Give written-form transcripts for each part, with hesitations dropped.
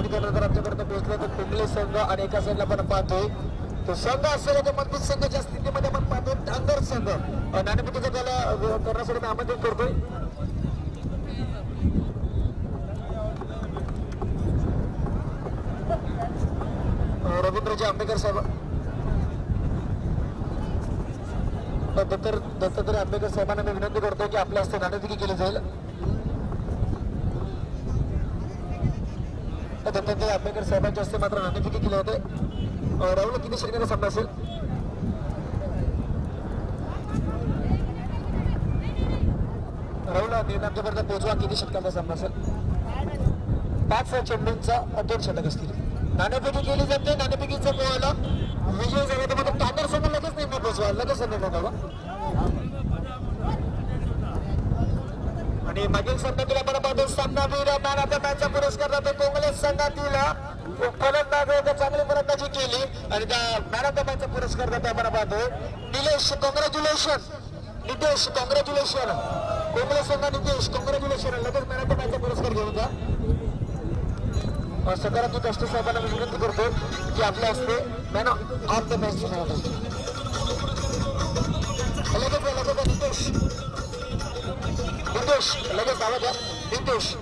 खरेदी करण्यानंतर आमच्यापर्यंत पोहोचले तर कुंडले संघ आणि एका साईडला आपण पाहतोय तो संघ असलेला तो मजबूत संघाच्या स्थितीमध्ये आपण पाहतोय टांगर संघ नाणेफेकीचा त्याला करण्यासाठी आमंत्रित करतोय. रवींद्रजी आंबेकर साहेब दत्तात्रय आंबेकर साहेबांना मी विनंती करतो की आपल्या हस्ते नाणेफेकी केली जाईल. दत्तात्रय आंबेकर साहेबांच्या हस्ते मात्र नाणेफेकी केली होते. राहुल किती षटकांचा सामना असेल? राहुल आमच्यापर्यंत पोहोचवा. किती षटकांचा सामना असेल? 5 चेंडूंचा 2 षटक असतील. नाणेफेकी केली जाते. नाणेफेकीचा पोहायला विजय झाला तर मात्र टांगर संघ लगेच नेमणे पोहोचवा. लगेच निर्णय आणि मागील सामन्यातील आपण पाहतो सामनावीर मॅन ऑफ द मॅचचा पुरस्कार जातो कोंगले संघातील फलंदाज चांगली फलंदाजी केली आणि त्या मॅन ऑफ द मॅचचा पुरस्कार जातो आपण पाहतो निलेश. कॉंग्रॅच्युलेशन नितेश. कॉंग्रॅच्युलेशन कोंगले संघ. नितेश कॉंग्रॅच्युलेशन. लगेच मॅन ऑफ द मॅचचा पुरस्कार घेऊन जा. सकारात्मक अष्ट साहेबांना मी विनंती करतो की आपल्या हस्ते मॅन ऑफ द मॅच लगेच नितेश. नितेश लगेच दावा द्या. नितेश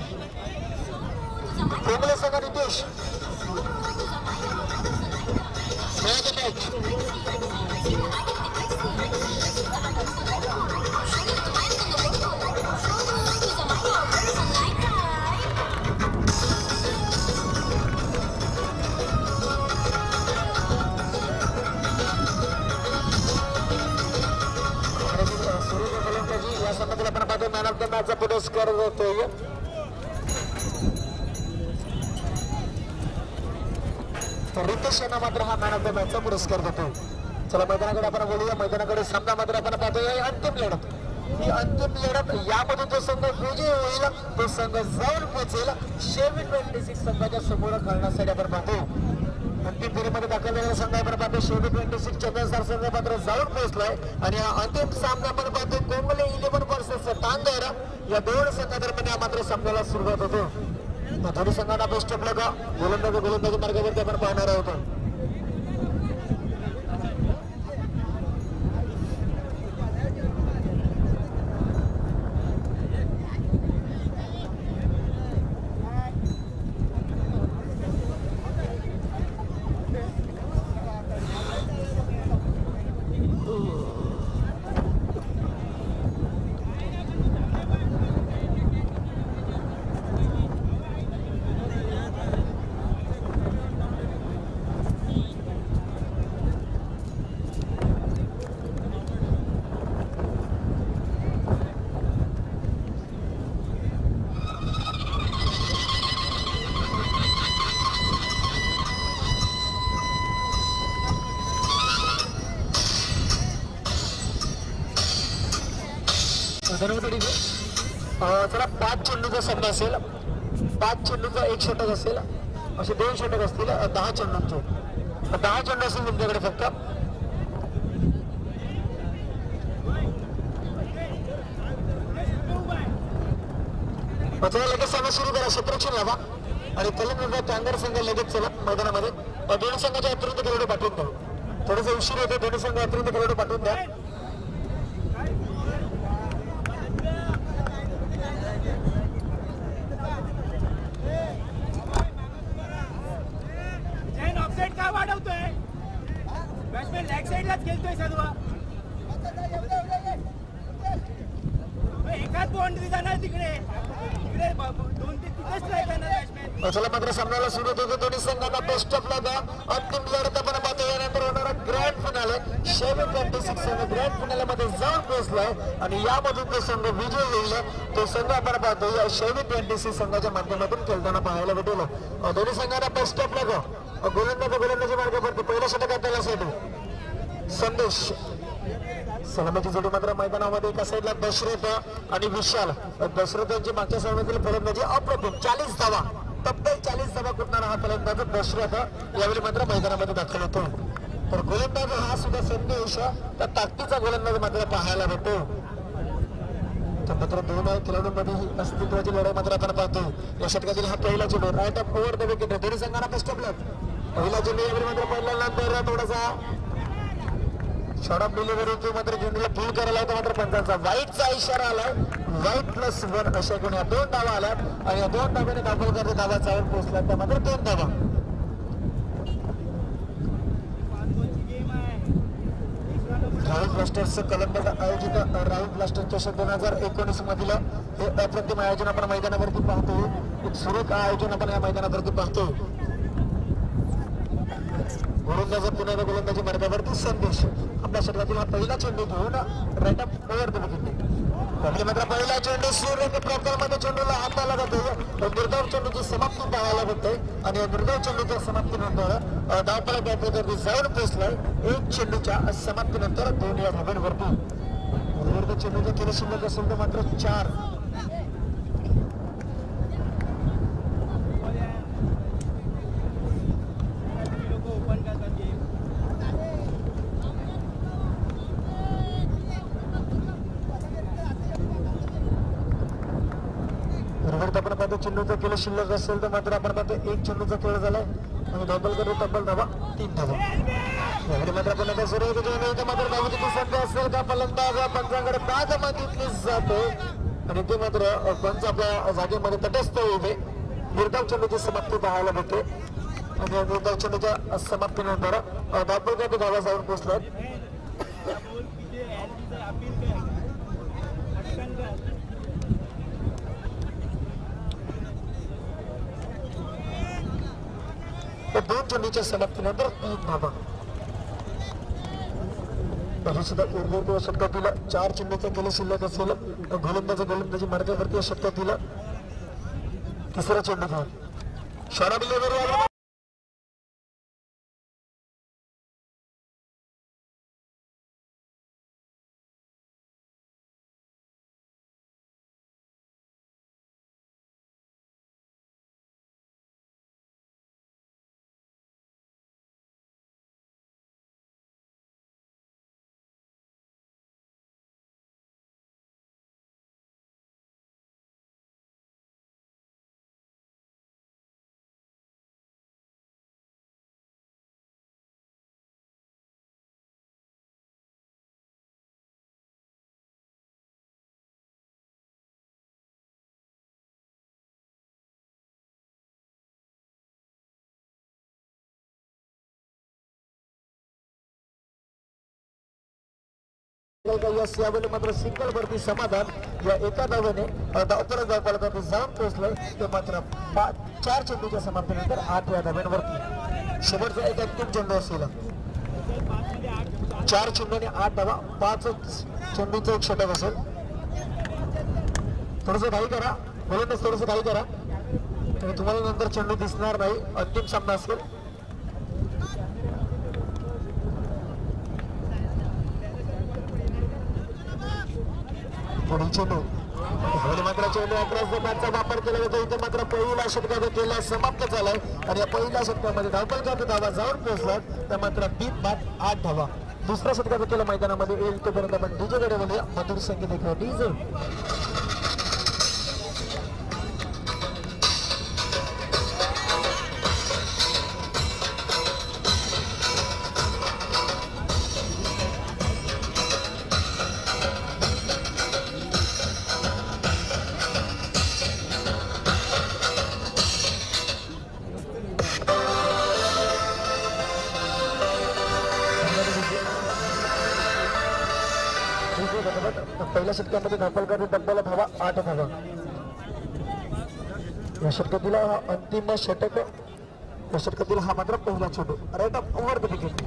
कोंगले संघ. Nitesh man of the match. या संदर्भात आपण पाहतो मॅन ऑफ द मॅचचा पुरस्कार जातोय रितेश यांना मात्र हा मॅन ऑफ द मॅचचा पुरस्कार देतो. चला मैदानाकडे आपण बोलूया. मैदानाकडे सामना मात्र आपण पाहतोय अंतिम लढत. ही अंतिम लढत यामध्ये जो संघ विजयी होईल तो संघ जाऊन पोहोचेल शेवी 26 संघाच्या समोर खेळण्यासाठी आपण पाहतो. अंतिम फेरीमध्ये दाखल झालेला संघ आपण पाहतो शेवी 26 चंद्रसर संघ मात्र जाऊन पोहोचलाय आणि हा अंतिम सामना आपण पाहतो कोंगले 11 वर्सेस टांगर या 2 संघादरम्यान या मात्र सामन्याला सुरुवात होतो. दोन्ही संघांना बेस्ट ऑफ लक. गोलंदाजी मार्गावरती आपण पाहणार आहोत. चला 5 चेंडूचा सामना असेल. 5 चेंडूचा 1 षटक असेल. असे 2 षटक असतील. 10 चेंडूंचे 10 चेंडू असेल तुमच्याकडे फक्त. चला लगेच सामना सुरू करा. क्षेत्ररक्षण लावा आणि फलंदाज टांगर संघ लगेच चला मैदानामध्ये. दोन्ही संघाच्या अतिरिक्त खेळाडू पाठवून द्या. थोडंसं उशीर होते. दोन्ही संघ अतिरिक्त खेळाडू पाठवून द्या. का वाढवतोय बॅट्समॅन लेग साइडलाच खेळतोय सर्व. एकाच बाउंड्री जाणार तिकडे 2-3 तिथेच स्ट्राईक जाणार बॅट्समॅन. चला मात्र सामन्याला सुरुवात होते. दोन्ही संघांना बेस्ट ऑफ लक. अंतिम लढत आपण पाहतो. यानंतर होणारा ग्रँड फिनाले शेवी 26 संघ ग्रँड फिनाले मध्ये जाऊन पोहोचलाय आणि यामधून जो संघ विजय होईल तो संघ आपण पाहतो या शेवी 26 संघाच्या माध्यमातून खेळताना पाहायला भेटेल. दोन्ही संघांना बेस्ट ऑफ लक. गोलंदाजी मार्गावरती पहिल्या षटकात त्याला साठी संदेश. सलामीची जोडी मात्र मैदानामध्ये एका साईडला दशरथ आणि विशाल. दशरथ यांची मागच्या सामन्यातील फलंदाजी अप्रतिम 40 धावा तब्बल 40 धावा कुठणारा हा फलंदाज दशरथ यावेळी मात्र मैदानामध्ये दाखल होतो. तर गोलंदाज हा सुद्धा संदेश त्या ताकदीचा गोलंदाज मात्र पाहायला भेटतो. तर मात्र दोन खेळाडूंमध्ये ही अस्तित्वाची लढाई मात्र आपण पाहतो. या षटकातील हा पहिला चेंडू right off over the wicket. दोन्ही संघांना बेस्ट ऑफ लक. पहिला चेंडू यावेळी मात्र पडल्यानंतर थोडासा शॉर्ट ऑफ डिलिव्हरी तो मात्र चेंडूला पुल करायला होता. मात्र पंचांचा वाईटचा इशारा आलाय. वाईट +1 अशा गुण या 2 धावा आल्यात आणि या 2 धाव्याने दाभोलकर धावा चावर पोहोचला. त्या मात्र 2 धावा. राहुल ब्लास्टर्सचं कलंबग आयोजित राहुल ब्लास्टर्स चषक 2019 मधील हे अप्रतिम आयोजन आपण मैदानावरती पाहतो. एक सुरेख आयोजन आपण या मैदानावरती पाहतो. गोलंदाज पुन्हा गोलंदाजी मार्गावरती संदेश. आपल्या षटकातील हा पहिला चेंडू घेऊन right off over the wicket. मात्र पहिला चेंडू सूर्य प्रकारमध्ये चेंडूला हाताला जातो. निर्धाव चेंडूची समाप्ती पाहायला भेटते आणि या निर्धाव चेंडूच्या समाप्तीनंतर धावफलक बॅटरवरती जाऊन पोहोचलाय. एक चेंडूच्या समाप्तीनंतर 2 या धाब्यांवरती. विरुद्ध चेंडूचा केलं शिल्लक असेल तर मात्र 4. आपण पाहतो चेंडूचा खेळ शिल्लक असेल तर मात्र आपण पाहतो 1 चेंडूचा खेळ झालाय आणि डबल तब्बल धावा 3 धावा. याकडे मात्र आपण आता सुरू होतो. मात्र धावची संख्या असेल का फलंदाज पंचांकडे बाद मागितली जाते आणि ते मात्र पंच आपल्या जागेमध्ये तटस्थ उभे. निर्धाव चेंडूची समाप्ती पाहायला भेटते आणि निर्धाव चेंडूच्या समाप्तीनंतर दाभोलकर धावा जाऊन पोहोचतात. दोन चेंडूच्या समाप्तीनंतर 3 धावा. तरी सुद्धा उर्वरित षटकातील 4 चेंडूचा केलं शिल्लक असेल. गोलंदाजी मार्गावरती षटकातील तिसरा चेंडू घेऊन शॉर्ट डिलिव्हरी. यावेळी मात्र सिंगल वरती समाधान या एका धावेने धावफलक जाऊन पोहोचलंय. ते मात्र 4 चेंडूच्या समाप्तीनंतर 8 या धाव्यांवरती. शेवटचा एक अंतिम चेंडू असेल. 4 चेंडूने 8 धावा. 5 चेंडूचा एक षटक असेल. थोडस घाई करा गोलंदाज, थोडस घाई करा आणि तुम्हाला नंतर चेंडू दिसणार नाही. अंतिम सामना असेल. चेंडू मात्र चेंडू अक्रॉसचा वापर केला जातो. इथे मात्र पहिला षटकाचा केला समाप्त झालाय आणि या पहिल्या षटकामध्ये धावफलकाचा धावा जाऊन पोहोचला. त्या मात्र 3 बाद 8 धावा. दुसऱ्या षटकाचा केला मैदानामध्ये येईल तोपर्यंत आपण डीजे कडे बोलूया. मधुर संगीत ऐकूया. डीजे पहिल्या षटकामध्ये धावफलकाचा तब्बल धावा 8 धावा. या षटकातील हा अंतिम षटक. या षटकातील हा मात्र पहिला चेंडू right off over the wicket.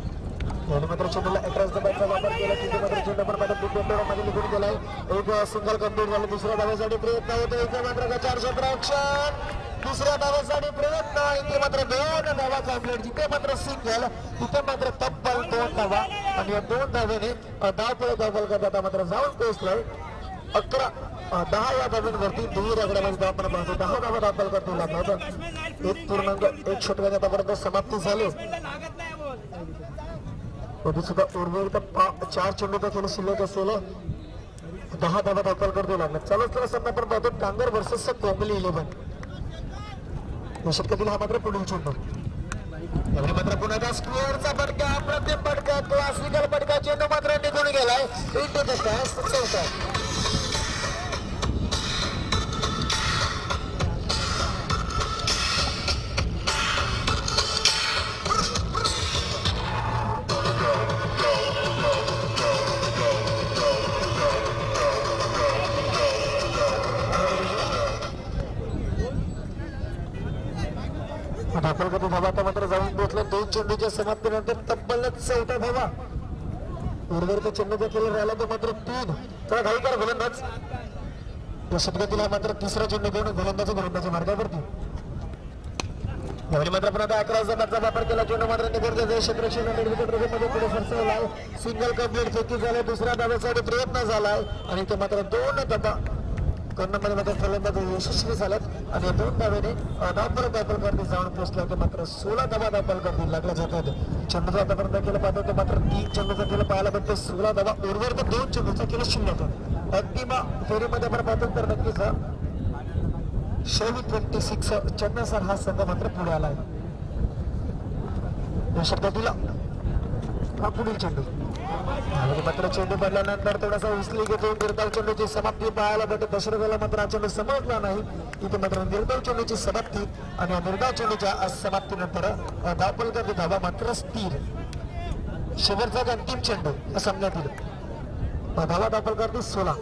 याने मात्र चेंडूला अक्रॉस द बॅटचा वापर केला. तिथे मात्र चेंडू पण मात्र मध्ये निघून गेलाय. एक सिंगल कंप्लीट झालं. दुसऱ्या धाव्यासाठी प्रयत्न होतो. इथे मात्र 4 क्षेत्ररक्षण. दुसऱ्या धाव्यासाठी प्रयत्न. इथे मात्र 2 धावा कंप्लीट. जिथे मात्र सिंगल तिथे मात्र तब्बल 2 धावा आणि या 2 धाव्याने धावफलकाचा मात्र जाऊन पोहोचलाय. 10 या धाव्यांवरती 2 आकड्यामध्ये आपण पाहतो. 10 धावा धावफलकात दिला होता. 1.1 षटकाच्या आतापर्यंत समाप्ती झाली. तरी सुद्धा उर्वरित 4 चेंडूचा खेळ शिल्लक असेल. 10 धावा दाखल करतो लागला. चला चला सामना पण पाहतो टांगर वर्सेस कोंबली 11. या षटकातील हा मात्र पुढील चेंडू. यावेळी मात्र पुन्हा स्क्वेअरचा फटका, अप्रतिम फटका, क्लासिकल फटका. चेंडू मात्र निघून गेलाय. इंटू द कॅस्ट चौथा. दाखल करतो धावा आता मात्र जाऊन पोहोचला. 2 चेंडूच्या समाप्तीनंतर तब्बल 14 धावा. उर्वरित चेंडूचा खेळ राहिला तो मात्र 3. तर घाई करा गोलंदाज. या षटकातील हा मात्र तिसरा चेंडू घेऊन गोलंदाजी मार्गावरती. यावेळी मात्र पुन्हा 11 जणांचा वापर केला. चेंडू मात्र निघून क्षेत्ररक्षण मध्ये पुढे सरसवलाय. सिंगल कंप्लीट चेकी झाले. दुसऱ्या धाव्यासाठी प्रयत्न झालाय आणि ते मात्र 2 धावा कर्णमध्ये मात्र फलंदाज यशस्वी झाल्यात आणि 2 धावेने धावफलक दाखल जाऊन पोहोचला. ते मात्र 16 धावा दाखल करतील लागल्या जातात. चेंडूचा आतापर्यंत केलं पाहतो ते मात्र 3 चेंडूचा केलं पाहायला भेटते. 16 धावा उर्वरित 2 चेंडूचा केलं शिल्लक. अंतिम फेरीमध्ये आपण पाहतो तर नक्कीच शेवी 26 चेन्नईसर हा संघ मात्र पुढे आलाय. या षटकातील हा पुढील चेंडू. मात्र चेंडू पडल्यानंतर थोडासा उचली घेतो. निर्धाव चेंडूची समाप्ती पाहायला भेटत. दशरथाला मात्र हा चेंडू समजला नाही. इथे मात्र निर्धाव चेंडूची समाप्ती आणि निर्धाव चेंडूच्या समाप्तीनंतर धावफलकाची धावा मात्र स्थिर. शेवटचा अंतिम चेंडू या सामन्यातील धावा दाखल करते 16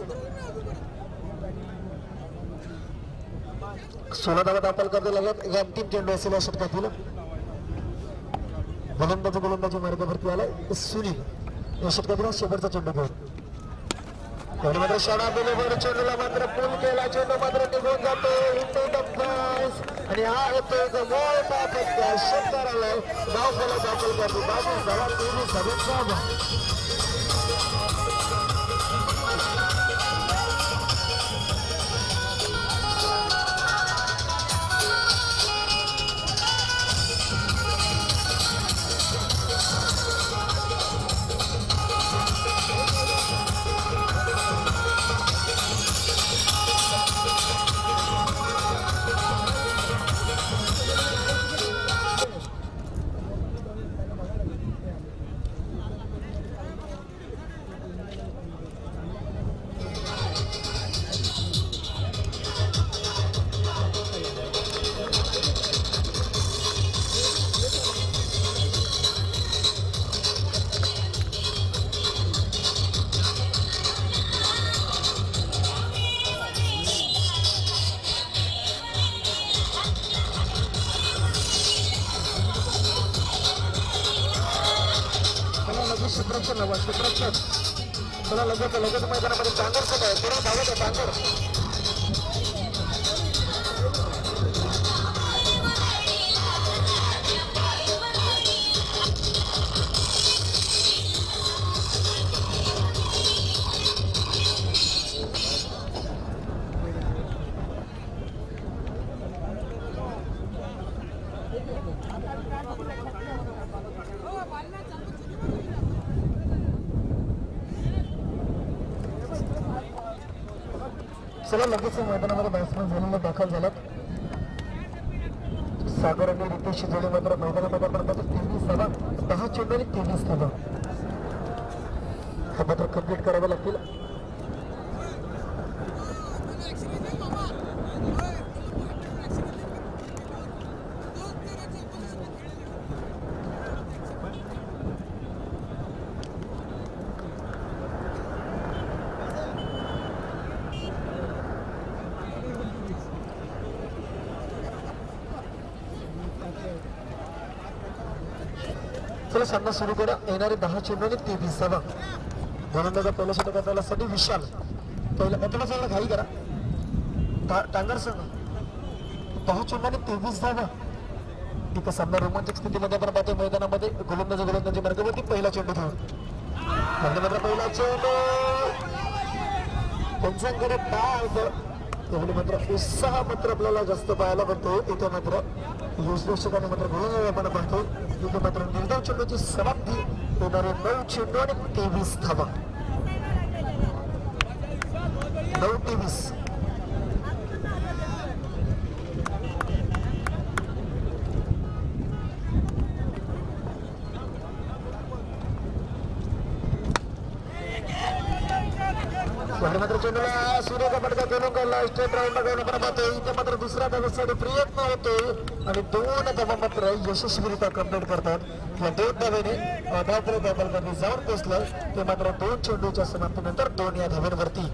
धावा दाखल करते लागत. अंतिम चेंडू असेल या षटकातील. गोलंदाजी मार्गावरती आलाय सुनील. या षटकातील शेवटचा चेंडू घेऊन त्याने मात्र शाळा बरोबर चेंडूला मात्र पूल केला. चेंडू मात्र निघून जातो आणि हा येतो एक मोठा फटका. षटकार आलाय. धावफलक दाखल करतो 22 धावा 23 धावा. चला लगेच मैदानामध्ये टांगर आहे. पुढे धावत आहे टांगर. चला लगेच मैदानामध्ये बॅट्समॅन झालेला दाखल झाला. सागर आणि रितेश जोडे मात्र मैदानामध्ये आपण 23 धावा 10 चेंडू आणि 23 धावा हा मात्र कंप्लीट करावे लागतील. चला सामना सुरू करा. येणारे 10 चेंडू आणि 23 धावा. गोलंदाजा पहिल्या षटकात साठी विशाल पहिला थोडा चांगला घाई करा. टांगर संघ 10 चेंडू आणि 23 धावा. इथं सामना रोमांचक स्थितीमध्ये आपण पाहतो. मैदानामध्ये गोलंदाजी मार्गावरती पहिला चेंडू घेऊन मात्र पहिला चेंडू त्यांच्याकडे त्यामुळे मात्र उत्साह मात्र आपल्याला जास्त पाहायला भेटतो. इथे मात्र यशस्वीने मात्र गोलंदाज आपण पाहतो. इथे मात्र निर्धाव चेंडूची समाप्ती येणारे 9 चेंडू आणि 23 धावा. 9-20. मात्र चेंडूला सूर्याचा फटका खेळून काढला. स्टेट राऊंडला जाऊन आपण पाहतोय इथे मात्र दुसऱ्या धावेसाठी प्रयत्न होतोय आणि 2 धावा मात्र यशस्वीरित्या कंप्लीट करतात. या 2 धावेने धावपळ धावपळकरणी जाऊन पोहोचलं ते मात्र 2 चेंडूच्या समाप्तीनंतर 2 या धावेवरती.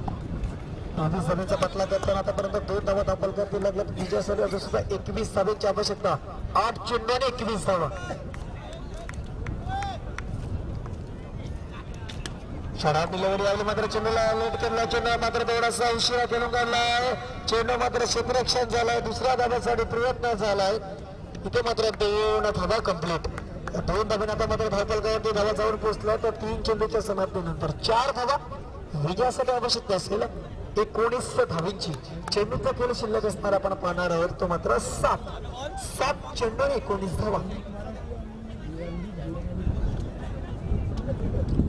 24 धावेचा पटला करताना आतापर्यंत 2 धावा धावपळकरती लागल्यात. विजयासाठी अजून सुद्धा 21 धावेची आवश्यकता. 8 चेंडू आणि 21 धावा. शराब डिलिव्हरी आली मात्र चेंडूला लेट केला. चेंडू मात्र थोडासा उशिरा खेळून काढलाय. चेंडू मात्र क्षेत्ररक्षण झालाय. दुसऱ्या धाव्यासाठी प्रयत्न झालाय. इथे मात्र 2 धावा कंप्लीट. 2 धाव्याने आता मात्र धावपळकावरती धावा जाऊन पोहोचला. तर 3 चेंडूच्या समाप्तीनंतर 4 धावा विजयासाठी आवश्यक असेल 19 धावींची. चेंडूचा खेळ शिल्लक असणार आपण पाहणार आहोत तो मात्र 7 चेंडू 19 धावा.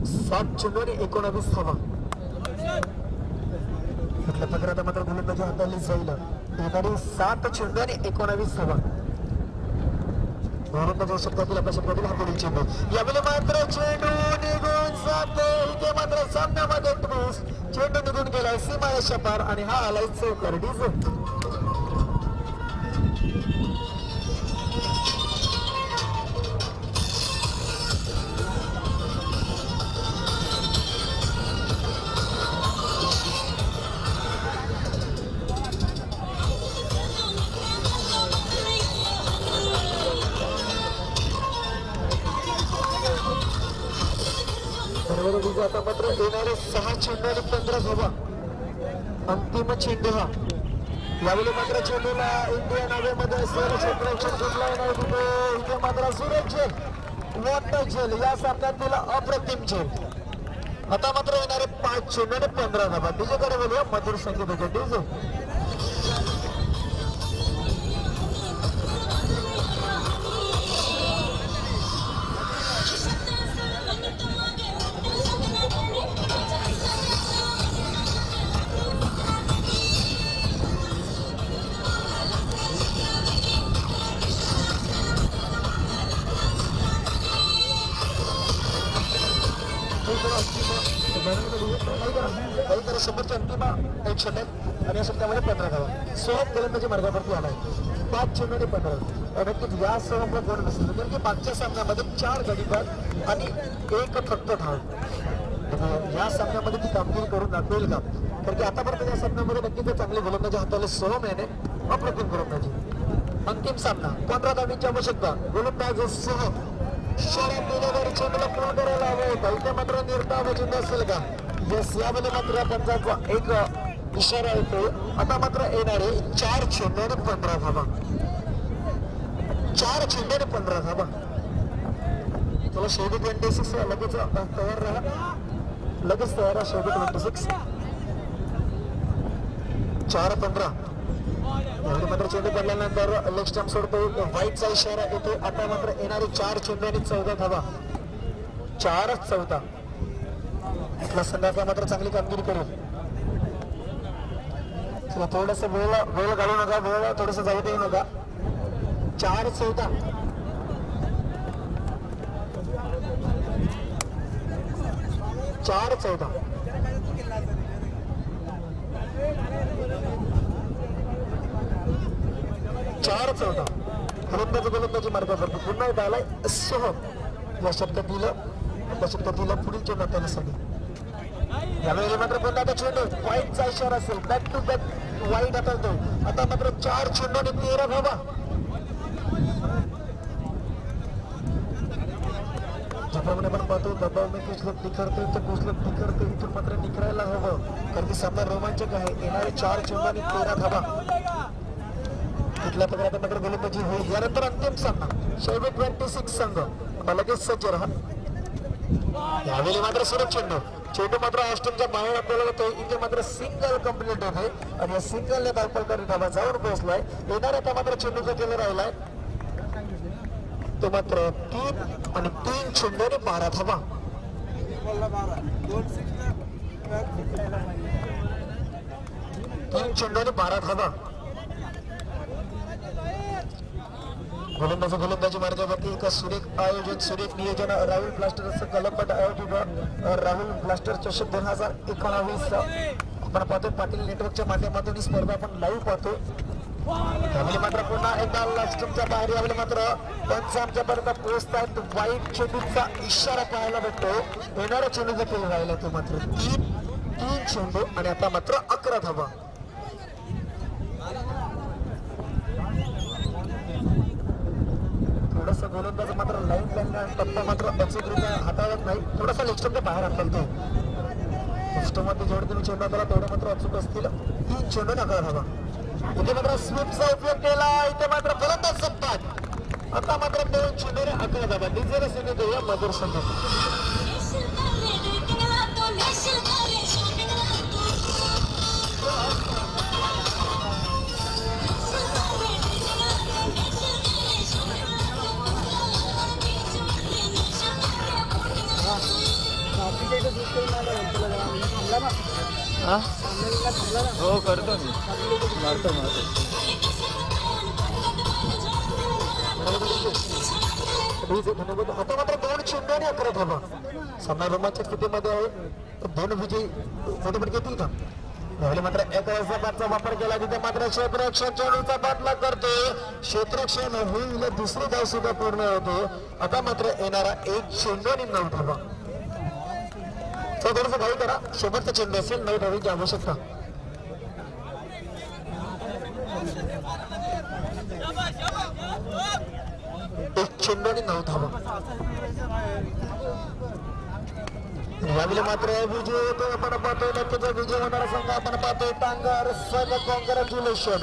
7 चेंडू 19 धावा. म्हटलं पकडात मात्र गोलंदाजी हाताळली जाईल. येणारी 7 चेंडू 19 धावा. गोलंदाजी शब्दातील आपल्या शब्दातील हा पुढील चेंडू. यावेळी मात्र चेंडू निघून जाते. इथे मात्र सामन्यामध्ये ट्विस्ट. चेंडू निघून गेलाय सीमारेषा पार आणि हा आलाय चौकार. डिझेल आता मात्र येणारे 6 चेंडू आणि 15 धावा. अंतिम चेंडू हा. यावेळी मात्र चेंडूला इंडिया नावेमध्ये असलेलं क्षेत्ररक्षण कुठला येणार तिथे. इथे मात्र सुरेश झेल मोठा झेल या सामन्यात दिला अप्रतिम झेल. आता मात्र येणारे 5 चेंडू आणि 15 धावा. डीजेकडे बोलूया मधुर संगीत डीजे. शंभरच्या अंतिम 1 षटक आणि या षटकामध्ये 15 धावा. सोहम गोलंदाजी मार्गावरती आलाय. 5 चेंडू आणि 15. नक्कीच या सोहमला गोल नसेल कारण की मागच्या सामन्यामध्ये 4 गडीबाद आणि 1 फक्त धाव. या सामन्यामध्ये ती कामगिरी करून दाखवेल का. कारण की आतापर्यंत या सामन्यामध्ये नक्कीच चांगले गोलंदाजी हाताळले सोहम याने. अप्रतिम गोलंदाजी. अंतिम सामना 15 धावांची आवश्यकता. गोलंदाज सोहम. शरद डिलिव्हरी चेंडूला पूर्ण करायला हवं होतं. इथे मात्र निर्धाव चेंडू असेल का. येस यावेळी मात्र पंचाचा एक इशारा येतो. आता मात्र येणारे 4 चेंडू आणि 15 धावा. 4 चेंडू आणि 15 धावा. चला शेवटी 26 लगेच तयार राहा. लगेच तयार राहा. शेवटी 26 4-15. यावेळी मात्र चेंडू पडल्यानंतर लेग स्टंप सोडतो. व्हाईटचा इशारा येतो. आता मात्र येणारे 4 चेंडू आणि 14 धावा. 4-14. संघाचा मात्र चांगली कामगिरी करू. थोडस वेळ घालू नका. वेळ थोडस जाऊ देऊ नका. 4-14. 4-14. गोलंदाजी मार्गावरती पुन्हा एकदा आलाय सोहम. या शब्दातील पुढील चेंडू हाताळण्यासाठी. यावेळी मात्र पुन्हा आता चेंडू वाईटचा इशारा असेल. बॅक टू बॅक वाईट हाताळतो. आता मात्र 4 चेंडू आणि 13 धावा. ज्याप्रमाणे आपण पाहतो दबाव मी कुचलत निखरतोय तर कुचलत निखरतोय. इथून मात्र निखरायला हवं कारण की सामना रोमांचक आहे. येणारे 4 चेंडू आणि 13 धावा. कुठल्या प्रकारे मात्र गोलंदाजी होईल. यानंतर अंतिम सामना शेवटी 26 संघ लगेच सज्ज राहा. यावेळी मात्र सुरेश चेंडू मात्र ऑस्ट्रेलियाच्या बाहेर आपल्याला होतो. इथे मात्र सिंगल कंप्लीट होते आणि या सिंगलने धावपळकरी धावा जाऊन पोहोचलाय. येणार आता मात्र चेंडूचा केला राहिलाय तो मात्र 3 चेंडू आणि 12 धावा. 3 चेंडू आणि 12 धावा. गोलंदाजी मार्गावरती एक सुरेख आयोजन, सुरेख नियोजन राहुल ब्लास्टर असं कलमपट आयोजित राहुल ब्लास्टर चषक 2019 आपण पाहतो. पाटील नेटवर्कच्या माध्यमातून ही स्पर्धा आपण लाईव्ह पाहतो. त्यामुळे मात्र पुन्हा एकदा लास्टच्या बाहेर यावेळी मात्र पंच आमच्यापर्यंत पोहोचत आहेत. वाईट चेंडूचा इशारा पाहायला भेटतो. येणारा चेंडू देखील राहिला तो मात्र 3 चेंडू आणि आता मात्र 11 धावा. थोडंसं गोलंदाज मात्र लाईन टप्पा मात्र अचूकरित्या हाताळत नाही. थोडासा लेगस्टमच्या बाहेर आणतात तो. लेगस्टममध्ये जेवढे तुम्ही चेंडू हाताला तेवढे मात्र अचूक असतील. 3 चेंडू आणि 11 धावा. इथे मात्र स्वीपचा उपयोग केला. इथे मात्र फलंदाज सप्पात. आता मात्र 2 चेंडू आणि 11 धावा. डिझेल संघ देऊया मधुर संघ. हो करतो मी मारतो आता मात्र 2 चेंडू आणि 11 धावा. सामना रोमांचक स्थितीमध्ये आहे. 2 विजयी मोठे घेतील का? यावेळी मात्र एक बादचा वापर केला. तिथे मात्र क्षेत्ररक्षण चेंडूचा बादला करतो. क्षेत्ररक्षण होईल. दुसरी धाव सुद्धा पूर्ण होतो. आता मात्र येणारा 1 चेंडू आणि 9 धावा. थोडंसं घाई करा. शेवटचा चेंडू असेल. 9 धावांची आवश्यकता. 1 चेंडू आणि 9 धावा. यावेळी मात्र विजय होतो. आपण पाहतोय नक्कीच विजय होणारा संघ आपण पाहतोय. Tangar sir congratulation.